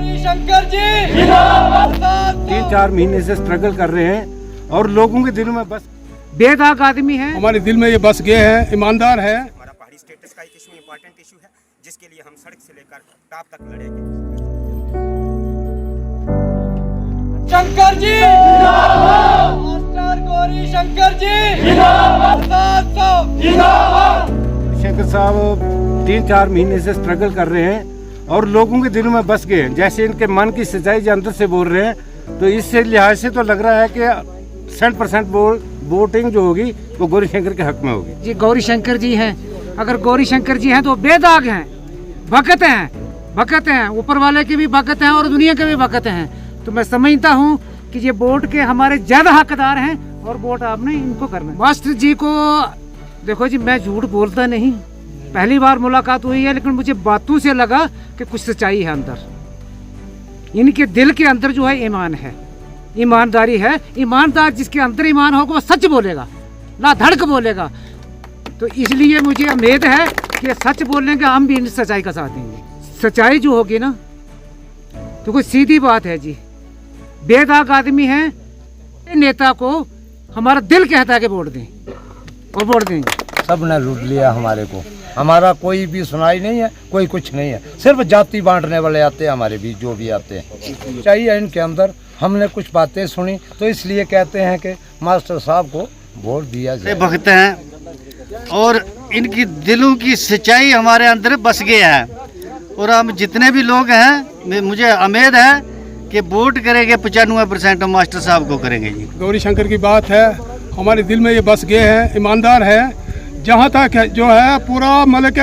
गौरी शंकर जी 3-4 महीने से स्ट्रगल कर रहे हैं और लोगों के दिलों में बस बेदाग आदमी है। हमारे दिल में ये बस गए हैं, ईमानदार है। हमारा पहाड़ी स्टेटस का एक इशू इम्पोर्टेंट इशू है जिसके लिए हम सड़क से लेकर टॉप तक लड़ेंगे। शंकर जी मास्टर गौरी शंकर जी शंकर साहब 3-4 महीने से स्ट्रगल कर रहे हैं और लोगों के दिलों में बस गए हैं। जैसे इनके मन की सच्चाई जो अंदर से बोल रहे हैं, तो इससे लिहाज से तो लग रहा है कि 100% वोटिंग जो होगी वो गौरी शंकर के हक में होगी। जी गौरी शंकर जी हैं, अगर गौरी शंकर जी हैं तो बेदाग हैं, भगत हैं, ऊपर वाले के भी भगत हैं और दुनिया के भी भगत हैं। तो मैं समझता हूँ कि ये वोट के हमारे ज्यादा हकदार हैं और वोट आपने इनको करना है। मास्टर जी को देखो जी, मैं झूठ बोलता नहीं, पहली बार मुलाकात हुई है, लेकिन मुझे बातों से लगा कि कुछ सच्चाई है अंदर। इनके दिल के अंदर जो है ईमान है, ईमानदारी है। ईमानदार जिसके अंदर ईमान होगा वो सच बोलेगा, ना धड़क बोलेगा। तो इसलिए मुझे उम्मीद है कि सच बोलने का हम भी इन सच्चाई का साथ देंगे। सच्चाई जो होगी ना, तो कोई सीधी बात है जी, बेदाग आदमी है। नेता को हमारा दिल कहता है कि वोट दें और वोट देंगे। सब ने लूट लिया हमारे को, हमारा कोई भी सुनाई नहीं है, कोई कुछ नहीं है। सिर्फ जाति बांटने वाले आते हैं हमारे बीच, जो भी आते हैं चाहिए इनके अंदर। हमने कुछ बातें सुनी तो इसलिए कहते हैं कि मास्टर साहब को वोट दिया जाए। भक्त हैं और इनकी दिलों की सच्चाई हमारे अंदर बस गया है और हम जितने भी लोग हैं, मुझे उम्मीद है कि वोट करेंगे 95% मास्टर साहब को करेंगे जी। गौरी शंकर की बात है, हमारे दिल में ये बस गए हैं, ईमानदार है। जहाँ तक है, जो है पूरा मतलब के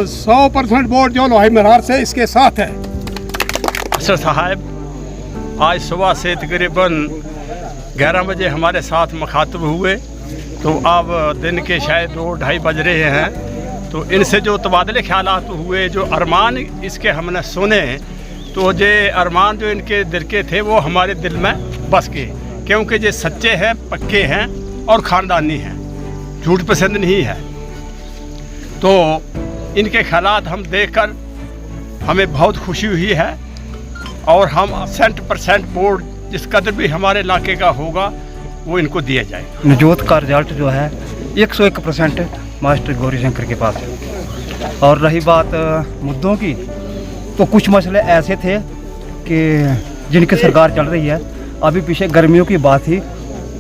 100% वोट जो लोहाई महाराज से इसके साथ है। मास्टर साहब आज सुबह से तकरीबन 11 बजे हमारे साथ मुखातब हुए, तो अब दिन के शायद 2-2:30 बज रहे हैं। तो इनसे जो तबादले ख्यालात हुए, जो अरमान इसके हमने सुने, तो ये अरमान जो इनके दिल के थे वो हमारे दिल में बस गए, क्योंकि ये सच्चे हैं, पक्के हैं और ख़ानदानी हैं, झूठ पसंद नहीं है। तो इनके ख्यालात हम देखकर हमें बहुत खुशी हुई है और हम 100% वोट जिस कदर भी हमारे इलाके का होगा वो इनको दिया जाएगा। नवजोत का रिजल्ट जो है 101% मास्टर गौरी शंकर के पास है। और रही बात मुद्दों की, तो कुछ मसले ऐसे थे कि जिनकी सरकार चल रही है, अभी पीछे गर्मियों की बात थी,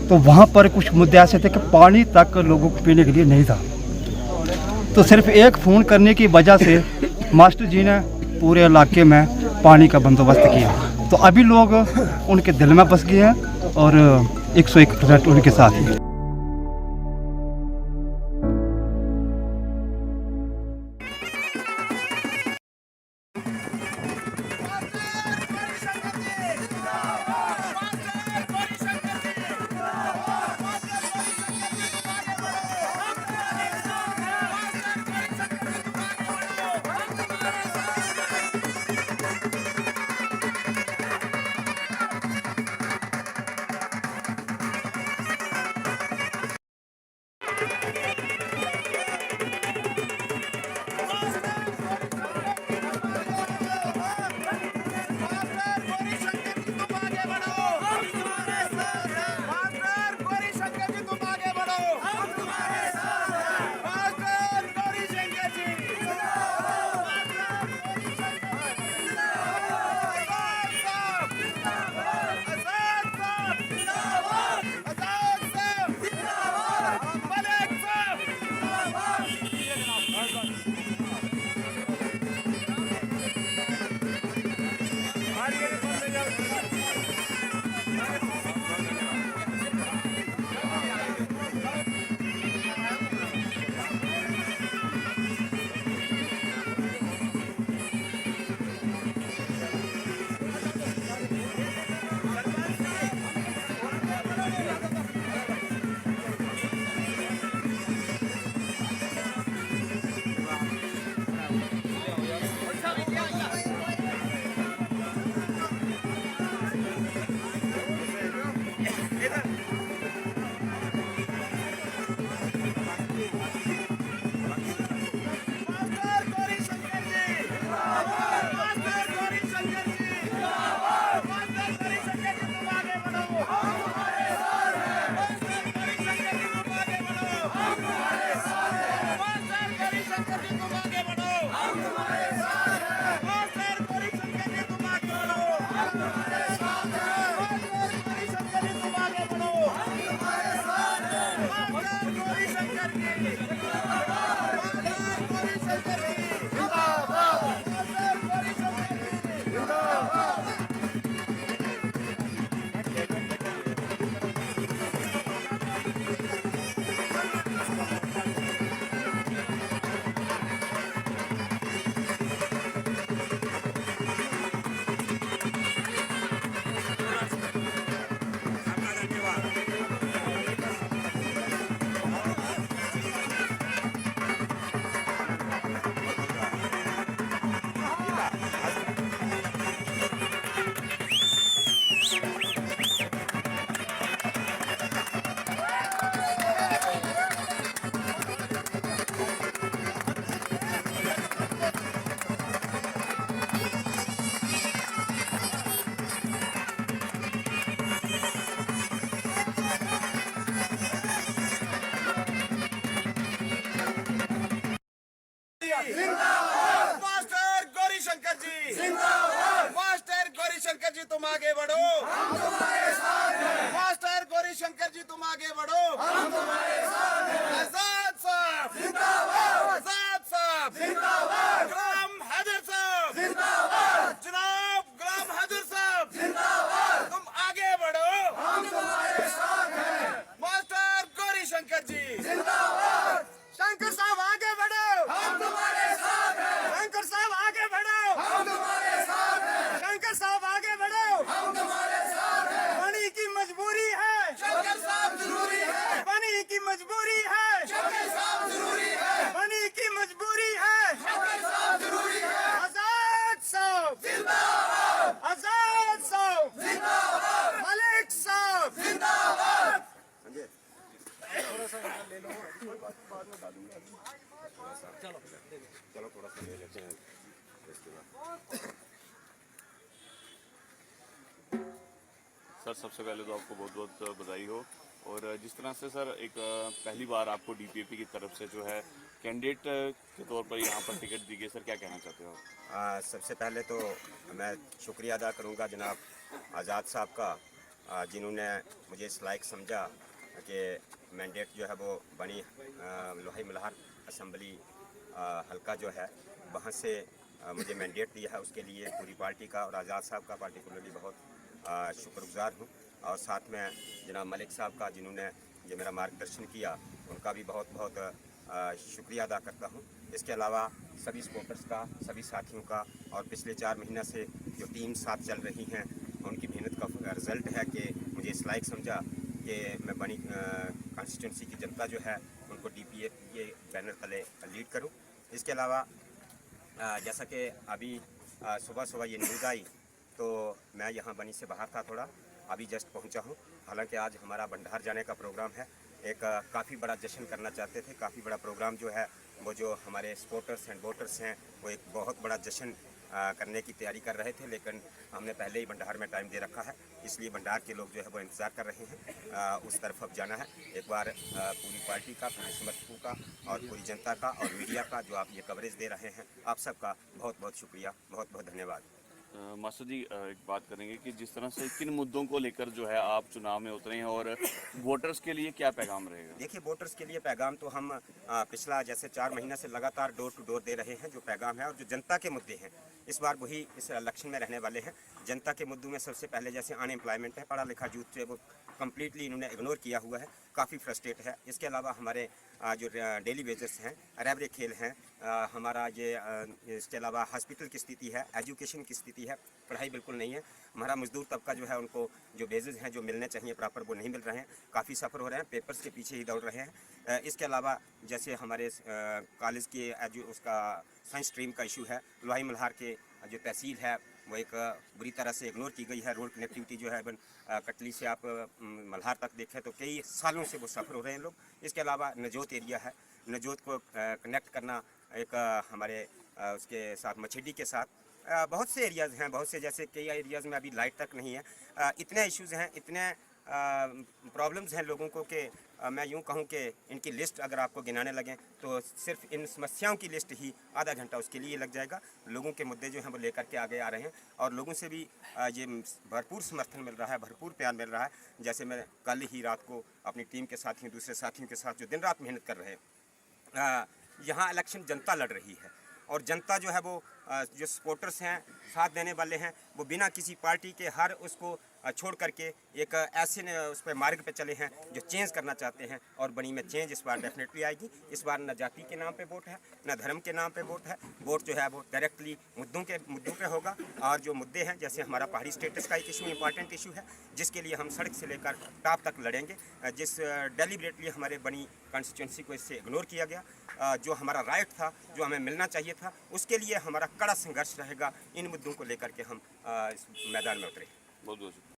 तो वहाँ पर कुछ मुद्दे ऐसे थे कि पानी तक लोगों को पीने के लिए नहीं था। तो सिर्फ एक फ़ोन करने की वजह से मास्टर जी ने पूरे इलाके में पानी का बंदोबस्त किया। तो अभी लोग उनके दिल में बस गए हैं और 101% उनके साथ हैं। जी तुम आगे बढ़ो, हम तुम्हारे साथ हैं। मास्टर गौरी शंकर जी तुम आगे बढ़ो, हम तुम्हारे साथ हैं। आजाद साहब जिंदाबाद, आजाद साहब जिंदाबाद, गुलाम हैदर साहब जिंदाबाद, जनाब गुलाम हैदर साहब जिंदाबाद, तुम आगे बढ़ो, हम तुम्हारे साथ हैं। मास्टर गौरी शंकर जी जिंदाबाद, शंकर साहब आगे बढ़ो, हम तुम्हारे साथ हैं। शंकर साहब आगे बढ़ो, हम तुम्हारे साथ हैं। शंकर साहब आगे बढ़ो, हम तुम्हारे साथ हैं। बनी की मजबूरी है, शंकर साहब जरूरी है। बनी की मजबूरी है, शंकर साहब जरूरी है। बनी की मजबूरी है, शंकर साहब जरूरी है। आजाद साहब जिंदाबाद, आजाद साहब जिंदाबाद, मलिक साहब जिंदाबाद। चलो थोड़ा सा ले लेते हैं इसके बाद। सर सबसे पहले तो आपको बहुत बहुत बधाई हो। और जिस तरह से सर एक पहली बार आपको डीपीएपी की तरफ से जो है कैंडिडेट के तौर पर यहाँ पर टिकट दी गई, सर क्या कहना चाहते हो? सबसे पहले तो मैं शुक्रिया अदा करूँगा जनाब आज़ाद साहब का, जिन्होंने मुझे इस लायक समझा कि मैंडेट जो है वो बनी लोहाई मल्हार असम्बली हल्का जो है वहाँ से मुझे मैंडेट दिया है। उसके लिए पूरी पार्टी का और आज़ाद साहब का पार्टिकुलरली बहुत शुक्रगुजार हूँ। और साथ में जनाब मलिक साहब का, जिन्होंने जो मेरा मार्गदर्शन किया, उनका भी बहुत बहुत शुक्रिया अदा करता हूँ। इसके अलावा सभी सपोर्टर्स का, सभी साथियों का, और पिछले 4 महीना से जो टीम साथ चल रही हैं उनकी मेहनत का रिज़ल्ट है कि मुझे इस लायक समझा कि मैं बनी कॉन्स्टिट्यूंसी की जनता जो है उनको डीपीएपी के बैनर तले लीड करूं। इसके अलावा जैसा कि अभी सुबह सुबह ये न्यूज़ आई तो मैं यहाँ बनी से बाहर था, थोड़ा अभी जस्ट पहुँचा हूँ। हालांकि आज हमारा भंडार जाने का प्रोग्राम है। एक काफ़ी बड़ा जश्न करना चाहते थे, काफ़ी बड़ा प्रोग्राम जो है वो जो हमारे सपोर्टर्स एंड वोटर्स हैं वो एक बहुत बड़ा जश्न करने की तैयारी कर रहे थे, लेकिन हमने पहले ही भंडार में टाइम दे रखा है, इसलिए भंडार के लोग जो है वो इंतज़ार कर रहे हैं। उस तरफ अब जाना है। एक बार पूरी पार्टी का, पूरे समर्थकों का और पूरी जनता का और मीडिया का जो आप ये कवरेज दे रहे हैं, आप सबका बहुत बहुत शुक्रिया, बहुत बहुत धन्यवाद। मास्टर जी एक बात करेंगे कि जिस तरह से किन मुद्दों को लेकर जो है आप चुनाव में उतरे हैं और वोटर्स के लिए क्या पैगाम रहेगा? देखिए, वोटर्स के लिए पैगाम तो हम पिछला जैसे 4 महीना से लगातार डोर टू डोर दे रहे हैं। जो पैगाम है और जो जनता के मुद्दे हैं इस बार वही इस इलेक्शन में रहने वाले हैं। जनता के मुद्दों में सबसे पहले जैसे अनएम्प्लॉयमेंट है, पढ़ा लिखा यूथ है वो कम्प्लीटली इन्होंने इग्नोर किया हुआ है, काफ़ी फ्रस्ट्रेट है। इसके अलावा हमारे जो डेली वेजेस हैं, रेवरे खेल हैं, हमारा ये इसके अलावा हॉस्पिटल की स्थिति है, एजुकेशन की स्थिति है, पढ़ाई बिल्कुल नहीं है। हमारा मजदूर तबका जो है उनको जो वेजेस हैं जो मिलने चाहिए प्रॉपर वो नहीं मिल रहे हैं, काफ़ी सफ़र हो रहे हैं, पेपर्स के पीछे ही दौड़ रहे हैं। इसके अलावा जैसे हमारे कॉलेज के उसका साइंस स्ट्रीम का इशू है, लोहाई मल्हार के जो तहसील है वो एक बुरी तरह से इग्नोर की गई है। रोड कनेक्टिविटी जो है कटली से आप मल्हार तक देखें तो कई सालों से वो सफ़र हो रहे हैं लोग। इसके अलावा नजोत एरिया है, नजोत को कनेक्ट करना एक हमारे उसके साथ मछेडी के साथ बहुत से एरियाज़ हैं, बहुत से जैसे कई एरियाज़ में अभी लाइट तक नहीं है। इतने इश्यूज़ हैं, इतने प्रॉब्लम्स हैं लोगों को कि मैं यूं कहूं कि इनकी लिस्ट अगर आपको गिनाने लगें तो सिर्फ इन समस्याओं की लिस्ट ही आधा घंटा उसके लिए लग जाएगा। लोगों के मुद्दे जो हैं वो लेकर के आगे आ रहे हैं और लोगों से भी ये भरपूर समर्थन मिल रहा है, भरपूर प्यार मिल रहा है। जैसे मैं कल ही रात को अपनी टीम के साथियों, दूसरे साथियों के साथ जो दिन रात मेहनत कर रहे हैं, यहाँ इलेक्शन जनता लड़ रही है और जनता जो है वो जो सपोर्टर्स हैं, साथ देने वाले हैं, वो बिना किसी पार्टी के हर उसको छोड़ करके एक ऐसे उस पर मार्ग पे चले हैं जो चेंज करना चाहते हैं। और बनी में चेंज इस बार डेफिनेटली आएगी। इस बार न जाति के नाम पे वोट है, न धर्म के नाम पे वोट है। वोट जो है वो डायरेक्टली मुद्दों पे होगा। और जो मुद्दे हैं जैसे हमारा पहाड़ी स्टेटस का एक इशू, इंपॉर्टेंट इशू है, जिसके लिए हम सड़क से लेकर टॉप तक लड़ेंगे। जिस डेलिबरेटली हमारे बनी कॉन्स्टिट्यूंसी को इससे इग्नोर किया गया, जो हमारा राइट था, जो हमें मिलना चाहिए था, उसके लिए हमारा कड़ा संघर्ष रहेगा। इन मुद्दों को लेकर के हम इस मैदान में उतरे। बहुत बहुत